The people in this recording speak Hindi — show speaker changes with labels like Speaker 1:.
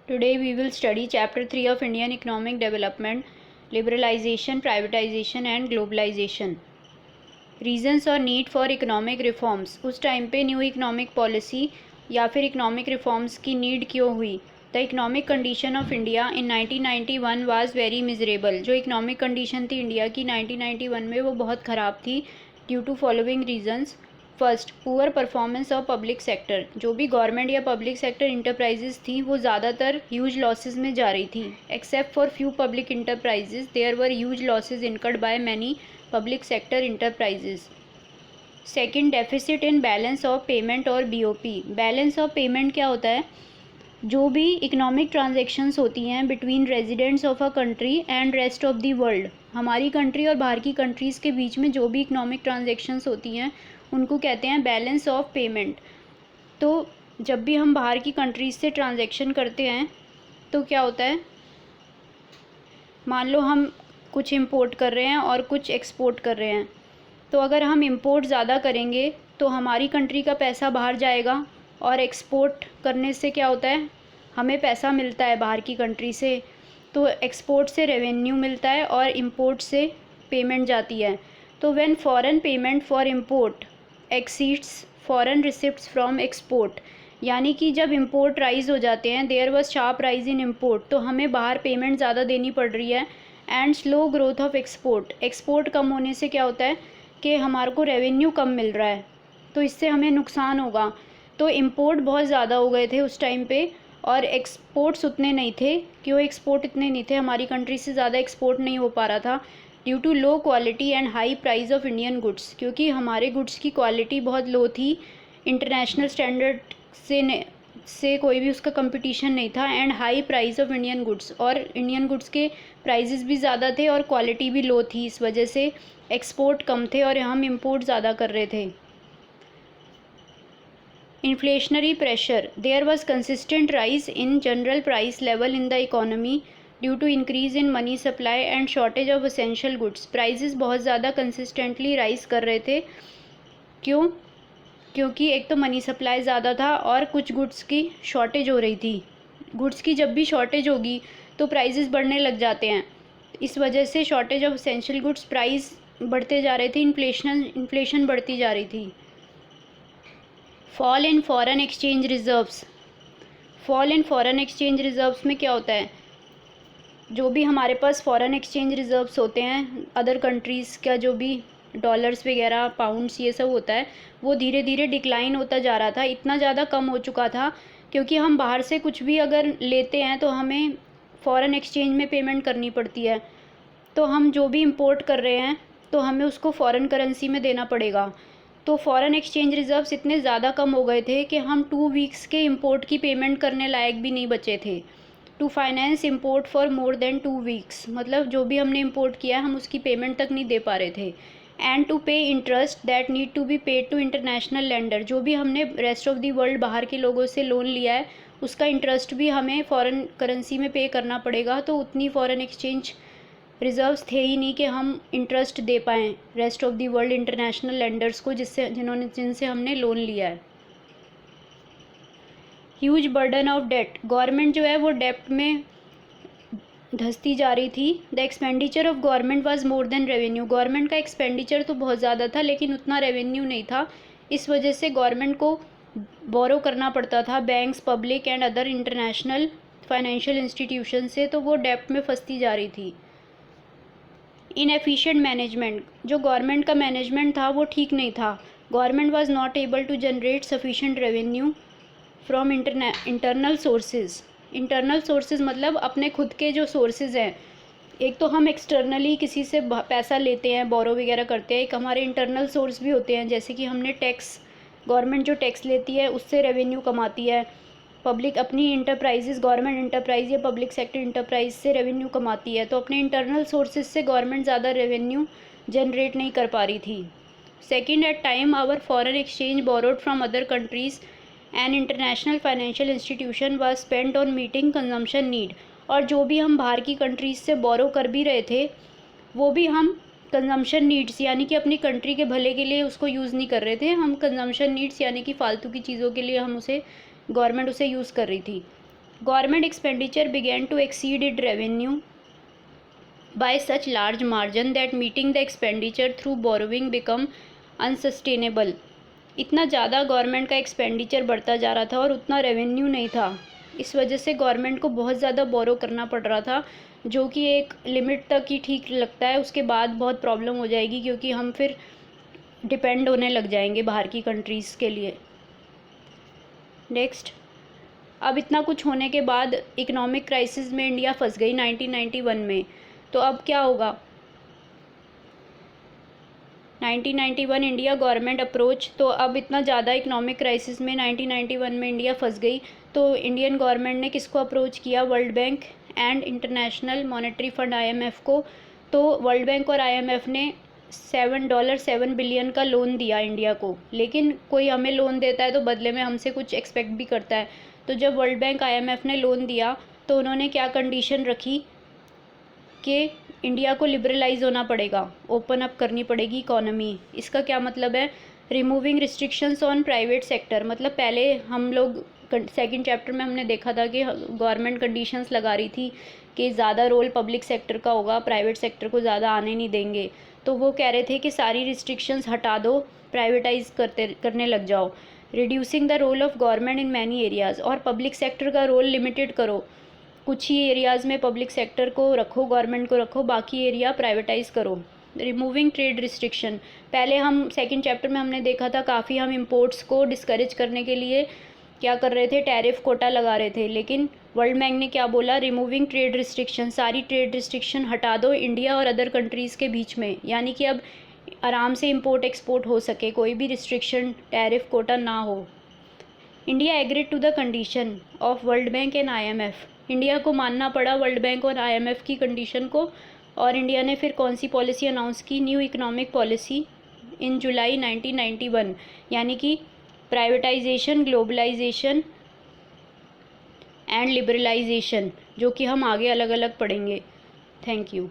Speaker 1: Today we will study Chapter 3 of Indian Economic Development, Liberalization, Privatization and Globalization. Reasons और need for economic reforms. उस टाइम पे न्यू इकोनॉमिक पॉलिसी या फिर इकोनॉमिक रिफॉर्म्स की नीड क्यों हुई. The economic condition of India in 1991 was very miserable. जो इकोनॉमिक कंडीशन थी इंडिया की 1991 में वो बहुत ख़राब थी due to following reasons. First, poor performance of public sector. जो भी गवर्नमेंट या पब्लिक सेक्टर इंटरप्राइजेज थी वो ज़्यादातर ह्यूज लॉसेस में जा रही थी. Except for few public enterprises there were huge losses incurred by many public sector enterprises. Second, deficit in balance of payment और बीओपी. बैलेंस ऑफ पेमेंट क्या होता है? जो भी इकोनॉमिक ट्रांजेक्शन्स होती हैं between residents of a country and rest of the world. हमारी कंट्री और बाहर की कंट्रीज़ के बीच में जो भी इकोनॉमिक ट्रांजेक्शन्स होती हैं उनको कहते हैं बैलेंस ऑफ पेमेंट. तो जब भी हम बाहर की कंट्रीज से ट्रांजैक्शन करते हैं तो क्या होता है, मान लो हम कुछ इंपोर्ट कर रहे हैं और कुछ एक्सपोर्ट कर रहे हैं. तो अगर हम इंपोर्ट ज़्यादा करेंगे तो हमारी कंट्री का पैसा बाहर जाएगा और एक्सपोर्ट करने से क्या होता है, हमें पैसा मिलता है बाहर की कंट्री से. तो एक्सपोर्ट से रेवेन्यू मिलता है और इंपोर्ट से पेमेंट जाती है. तो when foreign payment for import exceeds foreign receipts from export, यानी कि जब इंपोर्ट राइज हो जाते हैं, there was sharp rise in import, तो हमें बाहर पेमेंट ज़्यादा देनी पड़ रही है. And slow growth of export. Export कम होने से क्या होता है कि हमारे को रेवेन्यू कम मिल रहा है, तो इससे हमें नुकसान होगा. तो इंपोर्ट बहुत ज़्यादा हो गए थे उस टाइम पे और एक्सपोर्ट्स उतने नहीं थे. क्यों एक्सपोर्ट इतने नहीं थे? हमारी कंट्री से ज़्यादा एक्सपोर्ट नहीं हो पा रहा था due to low quality and high price of Indian goods. क्योंकि हमारे गुड्स की क्वालिटी बहुत लो थी, इंटरनेशनल स्टैंडर्ड से कोई भी उसका कंपटीशन नहीं था. And high price of Indian goods, और इंडियन गुड्स के प्राइजेस भी ज़्यादा थे और क्वालिटी भी लो थी. इस वजह से एक्सपोर्ट कम थे और हम इंपोर्ट ज़्यादा कर रहे थे. Inflationary pressure. There was consistent rise in general price level in the economy due to increase in money supply and shortage of essential goods. Prices बहुत ज़्यादा कंसिस्टेंटली राइज कर रहे थे. क्यों? क्योंकि एक तो मनी सप्लाई ज़्यादा था और कुछ गुड्स की शॉर्टेज हो रही थी. गुड्स की जब भी शॉर्टेज होगी तो प्राइजेस बढ़ने लग जाते हैं. इस वजह से shortage of essential goods, price बढ़ते जा रहे थे, इन्फ्लेशन बढ़ती जा रही थी. Fall in foreign exchange reserves. Fall in foreign exchange reserves में क्या होता है, जो भी हमारे पास फॉरेन एक्सचेंज रिजर्व्स होते हैं अदर कंट्रीज़ का, जो भी डॉलर्स वगैरह, पाउंड्स, ये सब होता है, वो धीरे धीरे डिक्लाइन होता जा रहा था. इतना ज़्यादा कम हो चुका था क्योंकि हम बाहर से कुछ भी अगर लेते हैं तो हमें फ़ॉरेन एक्सचेंज में पेमेंट करनी पड़ती है. तो हम जो भी इंपोर्ट कर रहे हैं तो हमें उसको फ़ॉरेन करेंसी में देना पड़ेगा. तो फ़ॉरेन एक्सचेंज रिजर्व्स इतने ज़्यादा कम हो गए थे कि हम 2 वीक्स के इंपोर्ट की पेमेंट करने लायक भी नहीं बचे थे. To finance import for more than 2 weeks, मतलब जो भी हमने इंपोर्ट किया है हम उसकी पेमेंट तक नहीं दे पा रहे थे. And to pay interest that need to be paid to international lender. जो भी हमने रेस्ट ऑफ द वर्ल्ड बाहर के लोगों से लोन लिया है उसका इंटरेस्ट भी हमें फ़ॉरेन करेंसी में पे करना पड़ेगा. तो उतनी फ़ॉरेन एक्सचेंज रिजर्व्स थे ही नहीं कि हम इंटरेस्ट दे पाएँ rest of the world international lenders को जिनसे हमने लोन लिया है. Huge burden of debt. Government जो है वो डेप्ट में धंसती जा रही थी. The expenditure of government was more than revenue. Government का एक्सपेंडिचर तो बहुत ज़्यादा था लेकिन उतना रेवेन्यू नहीं था. इस वजह से गवर्नमेंट को बोरो करना पड़ता था banks, public and other international financial institution से. तो वो डेप्ट में फंसती जा रही थी. Inefficient management. जो गवर्नमेंट का मैनेजमेंट था वो ठीक नहीं था. Government was not able to generate sufficient revenue from internal sources. Internal sources मतलब अपने खुद के जो सोर्सेज हैं. एक तो हम एक्सटर्नली किसी से पैसा लेते हैं, बोरो वगैरह करते हैं. एक हमारे इंटरनल सोर्स भी होते हैं, जैसे कि हमने टैक्स, गवर्नमेंट जो टैक्स लेती है उससे रेवेन्यू कमाती है. पब्लिक अपनी इंटरप्राइजेज, गवर्नमेंट इंटरप्राइज या पब्लिक सेक्टर इंटरप्राइज से रेवेन्यू कमाती है. तो अपने इंटरनल सोर्सेज से गवर्नमेंट ज़्यादा रेवेन्यू जनरेट नहीं कर पा रही थी. Second, at time our foreign exchange borrowed from other countries and international financial institution was spent on meeting consumption need. और जो भी हम बाहर की कंट्रीज़ से बोरो कर भी रहे थे वो भी हम कंजम्पशन नीड्स यानी कि अपनी कंट्री के भले के लिए उसको यूज़ नहीं कर रहे थे. हम कंजम्पशन नीड्स यानी कि फ़ालतू की चीज़ों के लिए हम उसे, गवर्नमेंट उसे यूज़ कर रही थी. Government expenditure began to exceed it revenue by such large margin that meeting the expenditure through borrowing become unsustainable। इतना ज़्यादा गवर्नमेंट का एक्सपेंडिचर बढ़ता जा रहा था और उतना रेवेन्यू नहीं था, इस वजह से गवर्नमेंट को बहुत ज़्यादा बोरो करना पड़ रहा था, जो कि एक लिमिट तक ही ठीक लगता है। उसके बाद बहुत प्रॉब्लम हो जाएगी, क्योंकि हम फिर डिपेंड होने लग जाएंगे बाहर की कंट्रीज़ के लिए। नेक्स्ट, अब इतना कुछ होने के बाद इकोनॉमिक क्राइसिस में इंडिया फंस गई 1991 में। तो अब क्या होगा? 1991 इंडिया गवर्नमेंट अप्रोच। तो अब इतना ज़्यादा इकोनॉमिक क्राइसिस में 1991 में इंडिया फंस गई, तो इंडियन गवर्नमेंट ने किसको अप्रोच किया? World Bank and international monetary fund IMF को। तो वर्ल्ड बैंक और IMF ने $7 बिलियन का लोन दिया इंडिया को। लेकिन कोई हमें लोन देता है तो बदले में हमसे कुछ एक्सपेक्ट भी करता है। तो जब वर्ल्ड बैंक IMF ने लोन दिया तो उन्होंने क्या कंडीशन रखी कि इंडिया को लिबरलाइज होना पड़ेगा, ओपन अप करनी पड़ेगी इकोनॉमी। इसका क्या मतलब है? Removing restrictions on private sector. मतलब पहले हम लोग सेकंड चैप्टर में हमने देखा था कि गवर्नमेंट कंडीशंस लगा रही थी कि ज़्यादा रोल पब्लिक सेक्टर का होगा, प्राइवेट सेक्टर को ज़्यादा आने नहीं देंगे। तो वो कह रहे थे कि सारी रिस्ट्रिक्शंस हटा दो, प्राइवेटाइज करने लग जाओ। Reducing the role of government in many areas, और पब्लिक सेक्टर का रोल लिमिटेड करो। कुछ ही एरियाज़ में पब्लिक सेक्टर को रखो, गवर्नमेंट को रखो, बाकी एरिया प्राइवेटाइज़ करो। रिमूविंग ट्रेड रिस्ट्रिक्शन, पहले हम सेकंड चैप्टर में हमने देखा था काफ़ी हम इंपोर्ट्स को डिस्करेज करने के लिए क्या कर रहे थे? टैरिफ कोटा लगा रहे थे। लेकिन वर्ल्ड बैंक ने क्या बोला? रिमूविंग ट्रेड रिस्ट्रिक्शन, सारी ट्रेड रिस्ट्रिक्शन हटा दो इंडिया और अदर कंट्रीज़ के बीच में, यानी कि अब आराम से इंपोर्ट एक्सपोर्ट हो सके, कोई भी रिस्ट्रिक्शन टैरिफ कोटा ना हो। India agreed to the condition of World Bank and IMF, India को मानना पड़ा वर्ल्ड बैंक और IMF की कंडीशन को। और इंडिया ने फिर कौन सी पॉलिसी अनाउंस की? New economic policy in July 1991, यानी कि प्राइवेटाइजेशन, ग्लोबलाइजेशन एंड लिबरलाइजेशन, जो कि हम आगे अलग अलग पढ़ेंगे। Thank you.